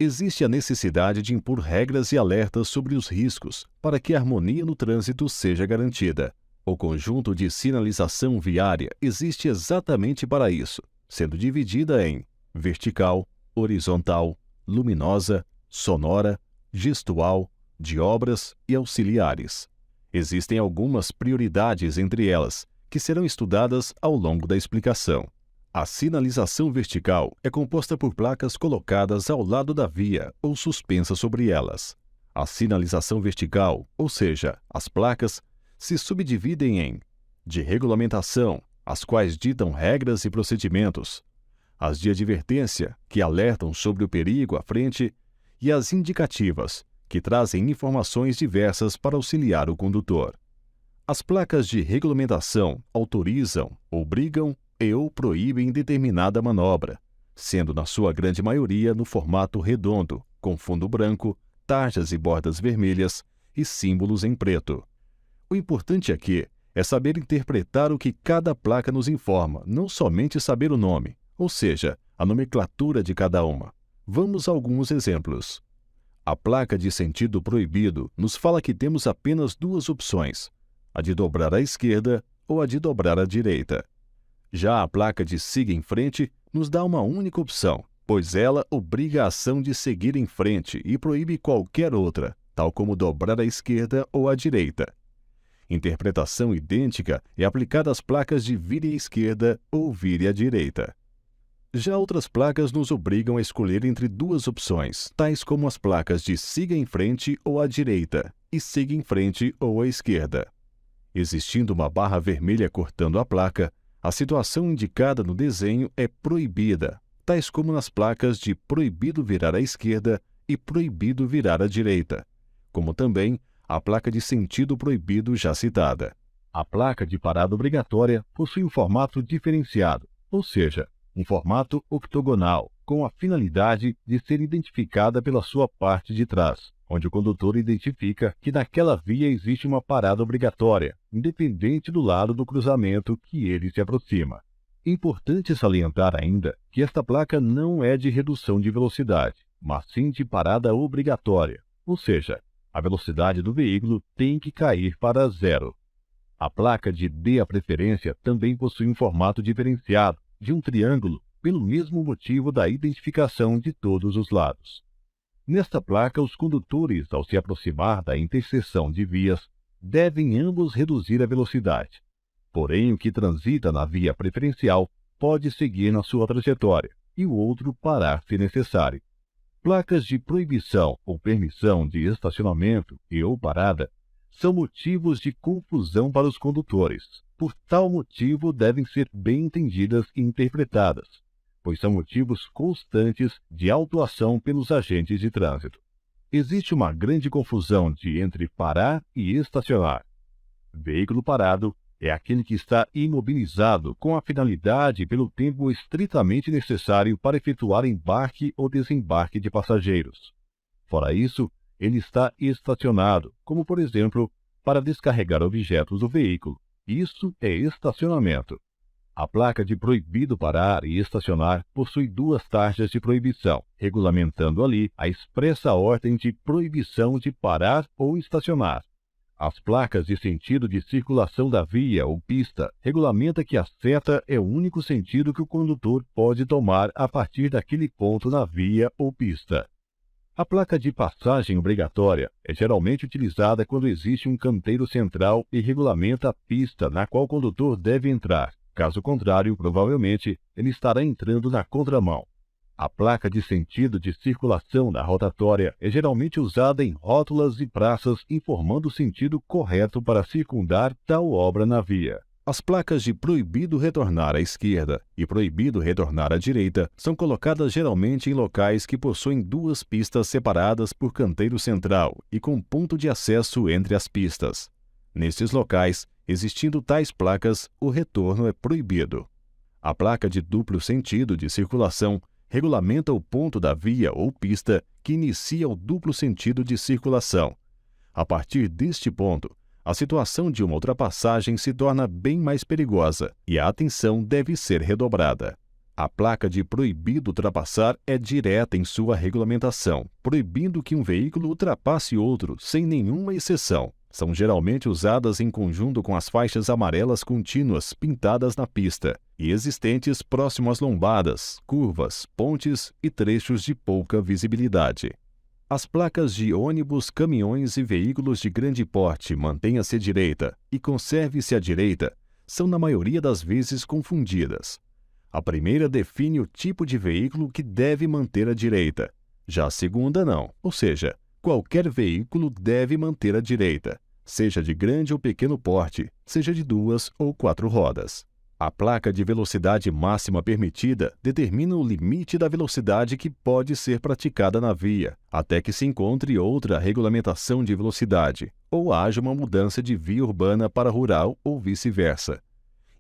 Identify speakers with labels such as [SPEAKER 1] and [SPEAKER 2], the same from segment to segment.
[SPEAKER 1] Existe a necessidade de impor regras e alertas sobre os riscos para que a harmonia no trânsito seja garantida. O conjunto de sinalização viária existe exatamente para isso, sendo dividida em vertical, horizontal, luminosa, sonora, gestual, de obras e auxiliares. Existem algumas prioridades entre elas, que serão estudadas ao longo da explicação. A sinalização vertical é composta por placas colocadas ao lado da via ou suspensas sobre elas. A sinalização vertical, ou seja, as placas, se subdividem em de regulamentação, as quais ditam regras e procedimentos, as de advertência, que alertam sobre o perigo à frente, e as indicativas, que trazem informações diversas para auxiliar o condutor. As placas de regulamentação autorizam, obrigam ou proíbem determinada manobra, sendo na sua grande maioria no formato redondo, com fundo branco, tarjas e bordas vermelhas e símbolos em preto. O importante aqui é saber interpretar o que cada placa nos informa, não somente saber o nome, ou seja, a nomenclatura de cada uma. Vamos a alguns exemplos. A placa de sentido proibido nos fala que temos apenas duas opções, a de dobrar à esquerda ou a de dobrar à direita. Já a placa de siga em frente nos dá uma única opção, pois ela obriga a ação de seguir em frente e proíbe qualquer outra, tal como dobrar à esquerda ou à direita. Interpretação idêntica é aplicada às placas de vire à esquerda ou vire à direita. Já outras placas nos obrigam a escolher entre duas opções, tais como as placas de siga em frente ou à direita e siga em frente ou à esquerda. Existindo uma barra vermelha cortando a placa, a situação indicada no desenho é proibida, tais como nas placas de proibido virar à esquerda e proibido virar à direita, como também a placa de sentido proibido já citada. A placa de parada obrigatória possui um formato diferenciado, ou seja, um formato octogonal, com a finalidade de ser identificada pela sua parte de trás, onde o condutor identifica que naquela via existe uma parada obrigatória, independente do lado do cruzamento que ele se aproxima. Importante salientar ainda que esta placa não é de redução de velocidade, mas sim de parada obrigatória, ou seja, a velocidade do veículo tem que cair para zero. A placa de dê a preferência também possui um formato diferenciado, de um triângulo, pelo mesmo motivo da identificação de todos os lados. Nesta placa, os condutores, ao se aproximar da interseção de vias, devem ambos reduzir a velocidade. Porém, o que transita na via preferencial pode seguir na sua trajetória e o outro parar se necessário. Placas de proibição ou permissão de estacionamento e ou parada são motivos de confusão para os condutores. Por tal motivo, devem ser bem entendidas e interpretadas, pois são motivos constantes de autuação pelos agentes de trânsito. Existe uma grande confusão entre parar e estacionar. Veículo parado é aquele que está imobilizado com a finalidade e pelo tempo estritamente necessário para efetuar embarque ou desembarque de passageiros. Fora isso, ele está estacionado, como por exemplo, para descarregar objetos do veículo. Isso é estacionamento. A placa de proibido parar e estacionar possui duas tarjas de proibição, regulamentando ali a expressa ordem de proibição de parar ou estacionar. As placas de sentido de circulação da via ou pista regulamenta que a seta é o único sentido que o condutor pode tomar a partir daquele ponto na via ou pista. A placa de passagem obrigatória é geralmente utilizada quando existe um canteiro central e regulamenta a pista na qual o condutor deve entrar. Caso contrário, provavelmente, ele estará entrando na contramão. A placa de sentido de circulação da rotatória é geralmente usada em rótulas e praças informando o sentido correto para circundar tal obra na via. As placas de proibido retornar à esquerda e proibido retornar à direita são colocadas geralmente em locais que possuem duas pistas separadas por canteiro central e com ponto de acesso entre as pistas. Nestes locais, existindo tais placas, o retorno é proibido. A placa de duplo sentido de circulação regulamenta o ponto da via ou pista que inicia o duplo sentido de circulação. A partir deste ponto, a situação de uma ultrapassagem se torna bem mais perigosa e a atenção deve ser redobrada. A placa de proibido ultrapassar é direta em sua regulamentação, proibindo que um veículo ultrapasse outro sem nenhuma exceção. São geralmente usadas em conjunto com as faixas amarelas contínuas pintadas na pista e existentes próximo às lombadas, curvas, pontes e trechos de pouca visibilidade. As placas de ônibus, caminhões e veículos de grande porte mantenha-se à direita e conserve-se à direita são na maioria das vezes confundidas. A primeira define o tipo de veículo que deve manter à direita, já a segunda não, ou seja, qualquer veículo deve manter à direita, seja de grande ou pequeno porte, seja de 2 ou 4 rodas. A placa de velocidade máxima permitida determina o limite da velocidade que pode ser praticada na via, até que se encontre outra regulamentação de velocidade, ou haja uma mudança de via urbana para rural ou vice-versa.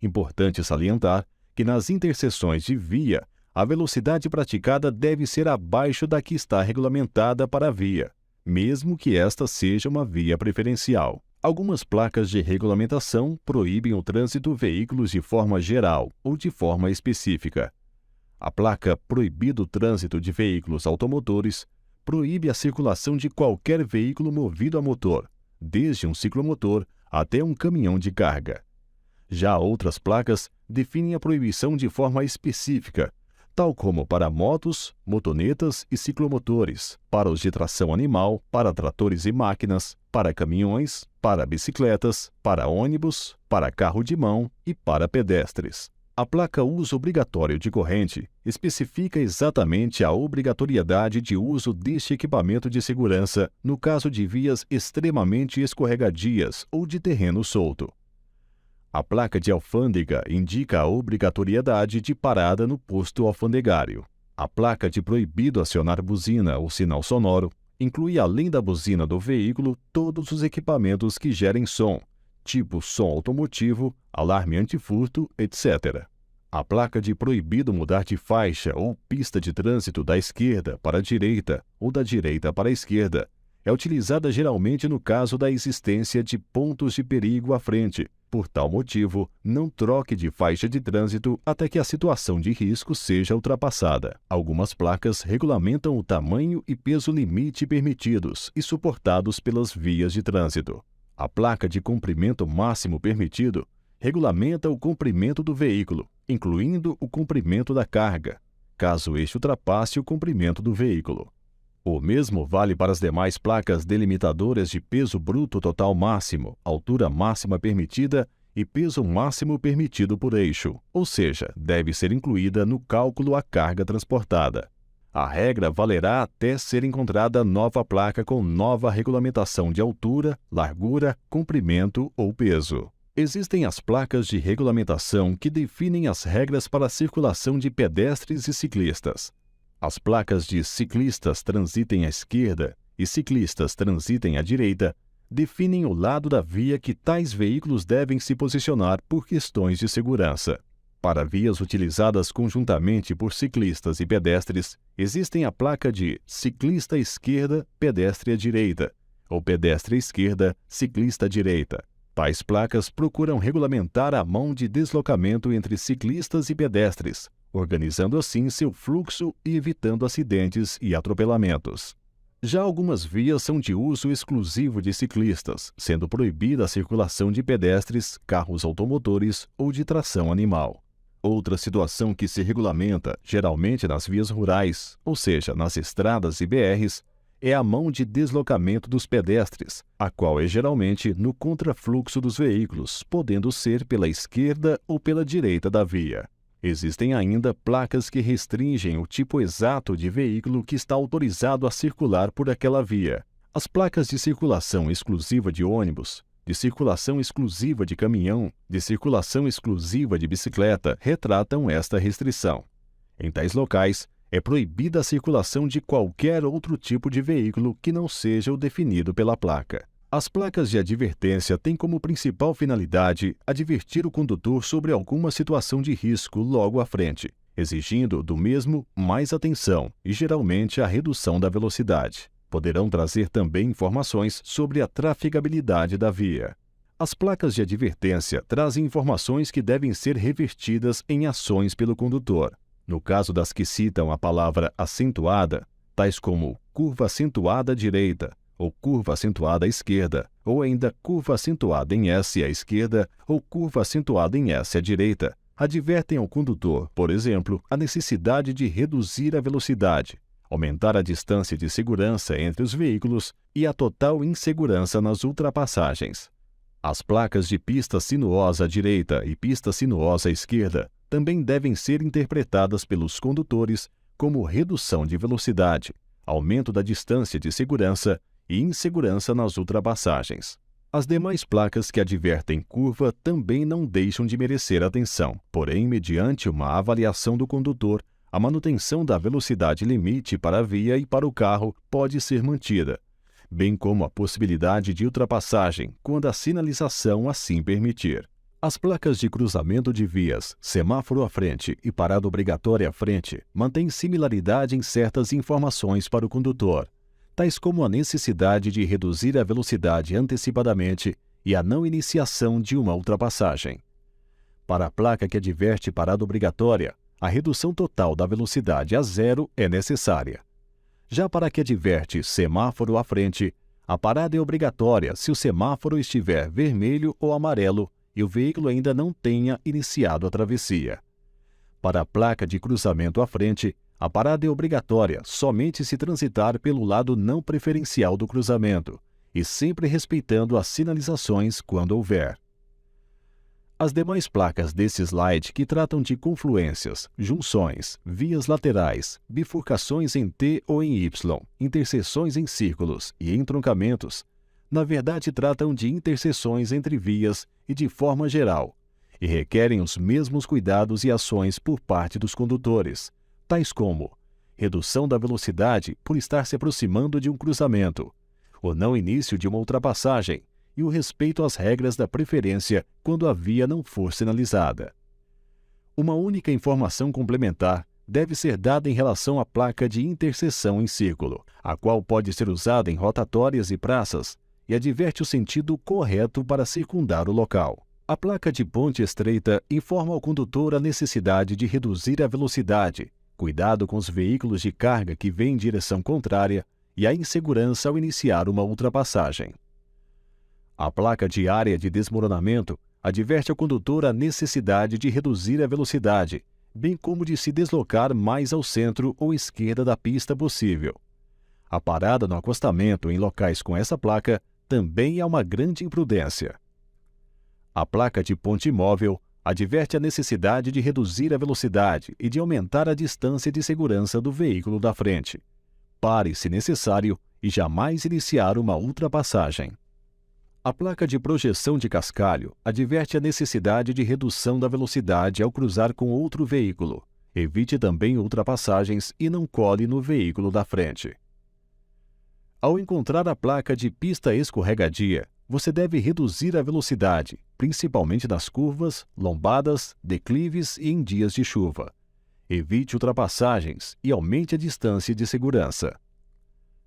[SPEAKER 1] Importante salientar que nas interseções de via, a velocidade praticada deve ser abaixo da que está regulamentada para a via, mesmo que esta seja uma via preferencial. Algumas placas de regulamentação proíbem o trânsito veículos de forma geral ou de forma específica. A placa Proibido o trânsito de veículos automotores proíbe a circulação de qualquer veículo movido a motor, desde um ciclomotor até um caminhão de carga. Já outras placas definem a proibição de forma específica, tal como para motos, motonetas e ciclomotores, para os de tração animal, para tratores e máquinas, para caminhões, para bicicletas, para ônibus, para carro de mão e para pedestres. A placa Uso Obrigatório de Corrente especifica exatamente a obrigatoriedade de uso deste equipamento de segurança no caso de vias extremamente escorregadias ou de terreno solto. A placa de alfândega indica a obrigatoriedade de parada no posto alfandegário. A placa de proibido acionar buzina ou sinal sonoro inclui, além da buzina do veículo, todos os equipamentos que gerem som, tipo som automotivo, alarme antifurto, etc. A placa de proibido mudar de faixa ou pista de trânsito da esquerda para a direita ou da direita para a esquerda é utilizada geralmente no caso da existência de pontos de perigo à frente. Por tal motivo, não troque de faixa de trânsito até que a situação de risco seja ultrapassada. Algumas placas regulamentam o tamanho e peso limite permitidos e suportados pelas vias de trânsito. A placa de comprimento máximo permitido regulamenta o comprimento do veículo, incluindo o comprimento da carga, caso este ultrapasse o comprimento do veículo. O mesmo vale para as demais placas delimitadoras de peso bruto total máximo, altura máxima permitida e peso máximo permitido por eixo, ou seja, deve ser incluída no cálculo a carga transportada. A regra valerá até ser encontrada nova placa com nova regulamentação de altura, largura, comprimento ou peso. Existem as placas de regulamentação que definem as regras para a circulação de pedestres e ciclistas. As placas de ciclistas transitem à esquerda e ciclistas transitem à direita definem o lado da via que tais veículos devem se posicionar por questões de segurança. Para vias utilizadas conjuntamente por ciclistas e pedestres, existem a placa de ciclista à esquerda, pedestre à direita, ou pedestre à esquerda, ciclista à direita. Tais placas procuram regulamentar a mão de deslocamento entre ciclistas e pedestres, organizando assim seu fluxo e evitando acidentes e atropelamentos. Já algumas vias são de uso exclusivo de ciclistas, sendo proibida a circulação de pedestres, carros automotores ou de tração animal. Outra situação que se regulamenta, geralmente nas vias rurais, ou seja, nas estradas e BRs, é a mão de deslocamento dos pedestres, a qual é geralmente no contrafluxo dos veículos, podendo ser pela esquerda ou pela direita da via. Existem ainda placas que restringem o tipo exato de veículo que está autorizado a circular por aquela via. As placas de circulação exclusiva de ônibus, de circulação exclusiva de caminhão, de circulação exclusiva de bicicleta retratam esta restrição. Em tais locais, é proibida a circulação de qualquer outro tipo de veículo que não seja o definido pela placa. As placas de advertência têm como principal finalidade advertir o condutor sobre alguma situação de risco logo à frente, exigindo do mesmo mais atenção e geralmente a redução da velocidade. Poderão trazer também informações sobre a trafegabilidade da via. As placas de advertência trazem informações que devem ser revertidas em ações pelo condutor. No caso das que citam a palavra acentuada, tais como curva acentuada à direita, ou curva acentuada à esquerda, ou ainda curva acentuada em S à esquerda ou curva acentuada em S à direita, advertem ao condutor, por exemplo, a necessidade de reduzir a velocidade, aumentar a distância de segurança entre os veículos e a total insegurança nas ultrapassagens. As placas de pista sinuosa à direita e pista sinuosa à esquerda também devem ser interpretadas pelos condutores como redução de velocidade, aumento da distância de segurança e insegurança nas ultrapassagens. As demais placas que advertem curva também não deixam de merecer atenção, porém, mediante uma avaliação do condutor, a manutenção da velocidade limite para a via e para o carro pode ser mantida, bem como a possibilidade de ultrapassagem, quando a sinalização assim permitir. As placas de cruzamento de vias, semáforo à frente e parada obrigatória à frente mantêm similaridade em certas informações para o condutor, tais como a necessidade de reduzir a velocidade antecipadamente e a não iniciação de uma ultrapassagem. Para a placa que adverte parada obrigatória, a redução total da velocidade a zero é necessária. Já para a que adverte semáforo à frente, a parada é obrigatória se o semáforo estiver vermelho ou amarelo e o veículo ainda não tenha iniciado a travessia. Para a placa de cruzamento à frente, a parada é obrigatória somente se transitar pelo lado não preferencial do cruzamento e sempre respeitando as sinalizações quando houver. As demais placas desse slide que tratam de confluências, junções, vias laterais, bifurcações em T ou em Y, interseções em círculos e entroncamentos, na verdade tratam de interseções entre vias e de forma geral, e requerem os mesmos cuidados e ações por parte dos condutores, tais como redução da velocidade por estar se aproximando de um cruzamento, o não início de uma ultrapassagem e o respeito às regras da preferência quando a via não for sinalizada. Uma única informação complementar deve ser dada em relação à placa de interseção em círculo, a qual pode ser usada em rotatórias e praças e adverte o sentido correto para circundar o local. A placa de ponte estreita informa ao condutor a necessidade de reduzir a velocidade, cuidado com os veículos de carga que vêm em direção contrária e a insegurança ao iniciar uma ultrapassagem. A placa de área de desmoronamento adverte ao condutor a necessidade de reduzir a velocidade, bem como de se deslocar mais ao centro ou esquerda da pista possível. A parada no acostamento em locais com essa placa também é uma grande imprudência. A placa de ponte móvel adverte a necessidade de reduzir a velocidade e de aumentar a distância de segurança do veículo da frente. Pare se necessário e jamais iniciar uma ultrapassagem. A placa de projeção de cascalho adverte a necessidade de redução da velocidade ao cruzar com outro veículo. Evite também ultrapassagens e não cole no veículo da frente. Ao encontrar a placa de pista escorregadia, você deve reduzir a velocidade, principalmente nas curvas, lombadas, declives e em dias de chuva. Evite ultrapassagens e aumente a distância de segurança.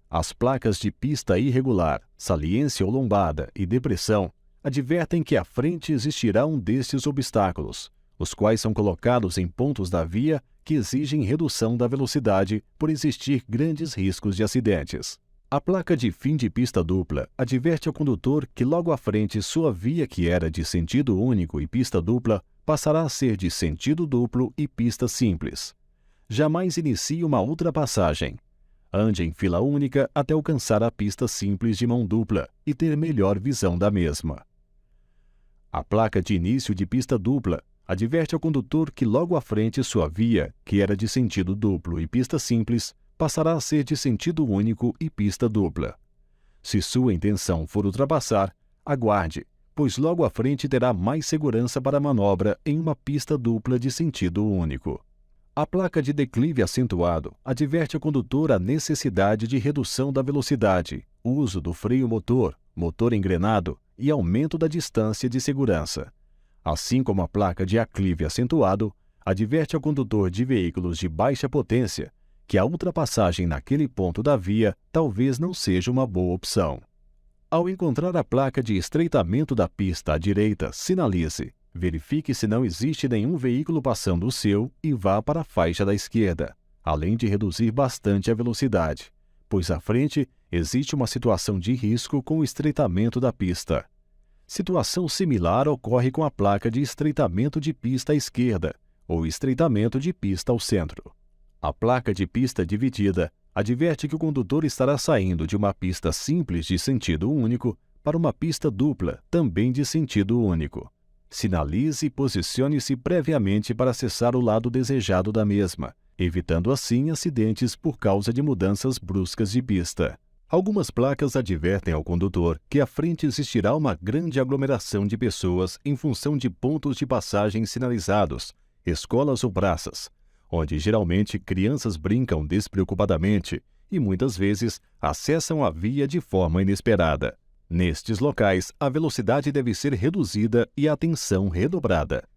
[SPEAKER 1] As placas de pista irregular, saliência ou lombada e depressão advertem que à frente existirá um destes obstáculos, os quais são colocados em pontos da via que exigem redução da velocidade por existir grandes riscos de acidentes. A placa de fim de pista dupla adverte ao condutor que logo à frente sua via que era de sentido único e pista dupla passará a ser de sentido duplo e pista simples. Jamais inicie uma ultrapassagem. Ande em fila única até alcançar a pista simples de mão dupla e ter melhor visão da mesma. A placa de início de pista dupla adverte ao condutor que logo à frente sua via, que era de sentido duplo e pista simples, passará a ser de sentido único e pista dupla. Se sua intenção for ultrapassar, aguarde, pois logo à frente terá mais segurança para a manobra em uma pista dupla de sentido único. A placa de declive acentuado adverte ao condutor a necessidade de redução da velocidade, uso do freio motor, motor engrenado e aumento da distância de segurança. Assim como a placa de aclive acentuado adverte ao condutor de veículos de baixa potência que a ultrapassagem naquele ponto da via talvez não seja uma boa opção. Ao encontrar a placa de estreitamento da pista à direita, sinalize, Verifique se não existe nenhum veículo passando o seu e vá para a faixa da esquerda, além de reduzir bastante a velocidade, pois à frente existe uma situação de risco com o estreitamento da pista. Situação similar ocorre com a placa de estreitamento de pista à esquerda ou estreitamento de pista ao centro. A placa de pista dividida adverte que o condutor estará saindo de uma pista simples de sentido único para uma pista dupla, também de sentido único. Sinalize e posicione-se previamente para acessar o lado desejado da mesma, evitando assim acidentes por causa de mudanças bruscas de pista. Algumas placas advertem ao condutor que à frente existirá uma grande aglomeração de pessoas em função de pontos de passagem sinalizados, escolas ou praças, onde geralmente crianças brincam despreocupadamente e muitas vezes acessam a via de forma inesperada. Nestes locais, a velocidade deve ser reduzida e a atenção redobrada.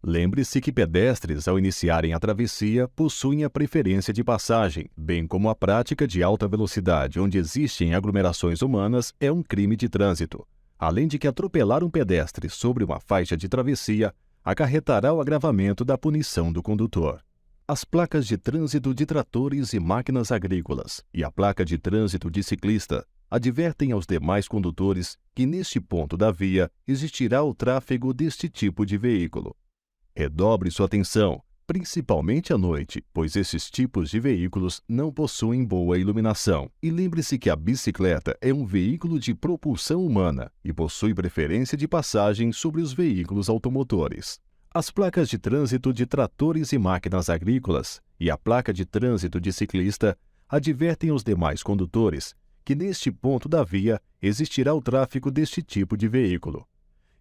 [SPEAKER 1] Lembre-se que pedestres, ao iniciarem a travessia, possuem a preferência de passagem, bem como a prática de alta velocidade, onde existem aglomerações humanas, é um crime de trânsito. Além de que atropelar um pedestre sobre uma faixa de travessia acarretará o agravamento da punição do condutor. As placas de trânsito de tratores e máquinas agrícolas e a placa de trânsito de ciclista advertem aos demais condutores que neste ponto da via existirá o tráfego deste tipo de veículo. Redobre sua atenção, principalmente à noite, pois esses tipos de veículos não possuem boa iluminação. E lembre-se que a bicicleta é um veículo de propulsão humana e possui preferência de passagem sobre os veículos automotores. As placas de trânsito de tratores e máquinas agrícolas e a placa de trânsito de ciclista advertem os demais condutores que neste ponto da via existirá o tráfego deste tipo de veículo.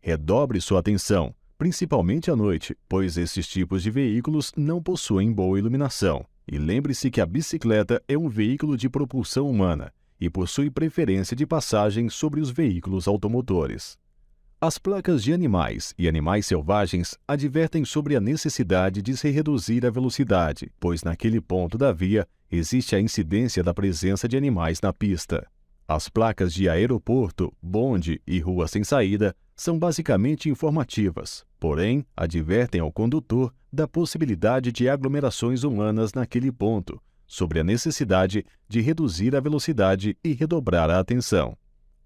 [SPEAKER 1] Redobre sua atenção, principalmente à noite, pois esses tipos de veículos não possuem boa iluminação. E lembre-se que a bicicleta é um veículo de propulsão humana e possui preferência de passagem sobre os veículos automotores. As placas de animais e animais selvagens advertem sobre a necessidade de se reduzir a velocidade, pois naquele ponto da via existe a incidência da presença de animais na pista. As placas de aeroporto, bonde e rua sem saída são basicamente informativas, porém advertem ao condutor da possibilidade de aglomerações humanas naquele ponto, sobre a necessidade de reduzir a velocidade e redobrar a atenção.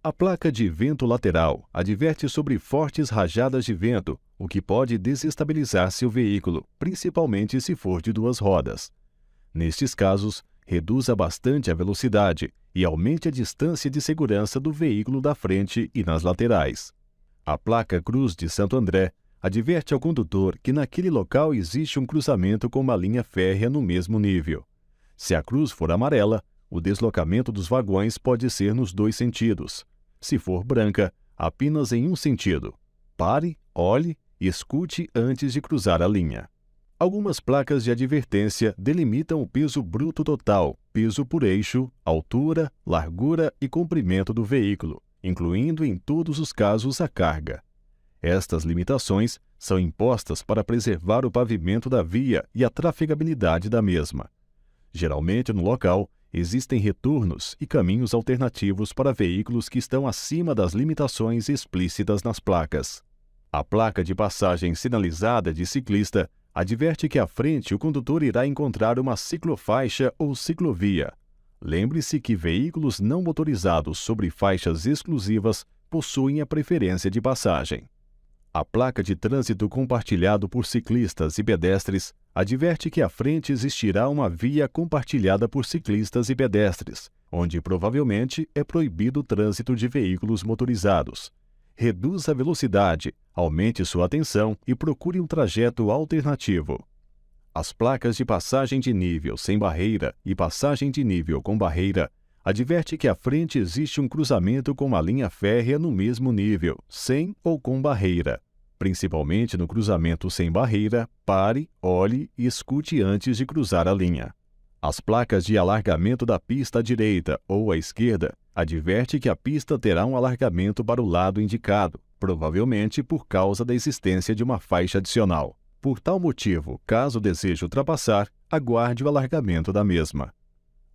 [SPEAKER 1] A placa de vento lateral adverte sobre fortes rajadas de vento, o que pode desestabilizar seu veículo, principalmente se for de duas rodas. Nestes casos, reduza bastante a velocidade e aumente a distância de segurança do veículo da frente e nas laterais. A placa Cruz de Santo André adverte ao condutor que naquele local existe um cruzamento com uma linha férrea no mesmo nível. Se a cruz for amarela, o deslocamento dos vagões pode ser nos dois sentidos. Se for branca, apenas em um sentido. Pare, olhe e escute antes de cruzar a linha. Algumas placas de advertência delimitam o peso bruto total, peso por eixo, altura, largura e comprimento do veículo, incluindo em todos os casos a carga. Estas limitações são impostas para preservar o pavimento da via e a trafegabilidade da mesma. Geralmente, no local, existem retornos e caminhos alternativos para veículos que estão acima das limitações explícitas nas placas. A placa de passagem sinalizada de ciclista adverte que à frente o condutor irá encontrar uma ciclofaixa ou ciclovia. Lembre-se que veículos não motorizados sobre faixas exclusivas possuem a preferência de passagem. A placa de trânsito compartilhado por ciclistas e pedestres adverte que à frente existirá uma via compartilhada por ciclistas e pedestres, onde provavelmente é proibido o trânsito de veículos motorizados. Reduza a velocidade, aumente sua atenção e procure um trajeto alternativo. As placas de passagem de nível sem barreira e passagem de nível com barreira adverte que à frente existe um cruzamento com uma linha férrea no mesmo nível, sem ou com barreira. Principalmente no cruzamento sem barreira, pare, olhe e escute antes de cruzar a linha. As placas de alargamento da pista à direita ou à esquerda adverte que a pista terá um alargamento para o lado indicado, provavelmente por causa da existência de uma faixa adicional. Por tal motivo, caso deseje ultrapassar, aguarde o alargamento da mesma.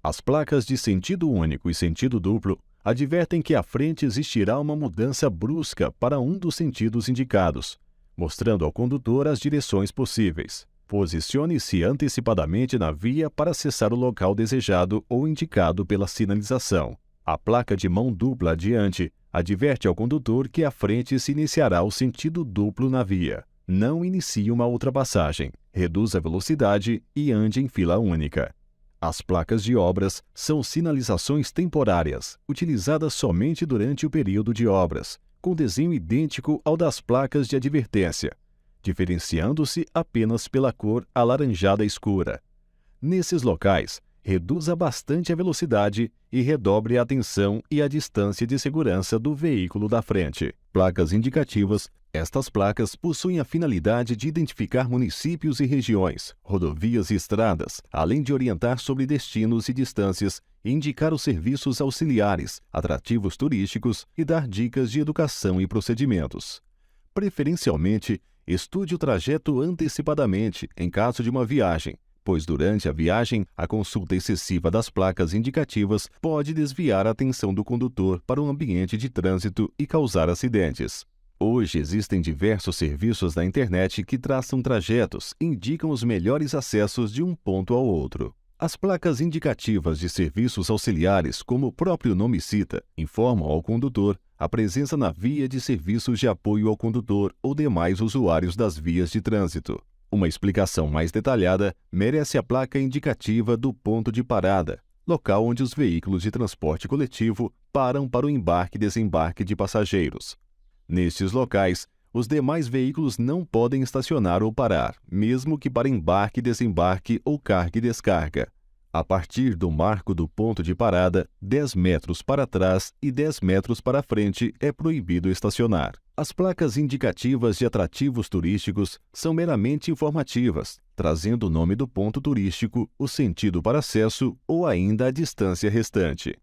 [SPEAKER 1] As placas de sentido único e sentido duplo advertem que à frente existirá uma mudança brusca para um dos sentidos indicados, mostrando ao condutor as direções possíveis. Posicione-se antecipadamente na via para acessar o local desejado ou indicado pela sinalização. A placa de mão dupla adiante adverte ao condutor que à frente se iniciará o sentido duplo na via. Não inicie uma ultrapassagem, reduza a velocidade e ande em fila única. As placas de obras são sinalizações temporárias, utilizadas somente durante o período de obras, com desenho idêntico ao das placas de advertência, diferenciando-se apenas pela cor alaranjada escura. Nesses locais, reduza bastante a velocidade e redobre a atenção e a distância de segurança do veículo da frente. Placas indicativas. Estas placas possuem a finalidade de identificar municípios e regiões, rodovias e estradas, além de orientar sobre destinos e distâncias, indicar os serviços auxiliares, atrativos turísticos e dar dicas de educação e procedimentos. Preferencialmente, estude o trajeto antecipadamente em caso de uma viagem, pois durante a viagem, a consulta excessiva das placas indicativas pode desviar a atenção do condutor para o ambiente de trânsito e causar acidentes. Hoje existem diversos serviços na internet que traçam trajetos e indicam os melhores acessos de um ponto ao outro. As placas indicativas de serviços auxiliares, como o próprio nome cita, informam ao condutor a presença na via de serviços de apoio ao condutor ou demais usuários das vias de trânsito. Uma explicação mais detalhada merece a placa indicativa do ponto de parada, local onde os veículos de transporte coletivo param para o embarque e desembarque de passageiros. Nestes locais, os demais veículos não podem estacionar ou parar, mesmo que para embarque, desembarque ou carga e descarga. A partir do marco do ponto de parada, 10 metros para trás e 10 metros para frente é proibido estacionar. As placas indicativas de atrativos turísticos são meramente informativas, trazendo o nome do ponto turístico, o sentido para acesso ou ainda a distância restante.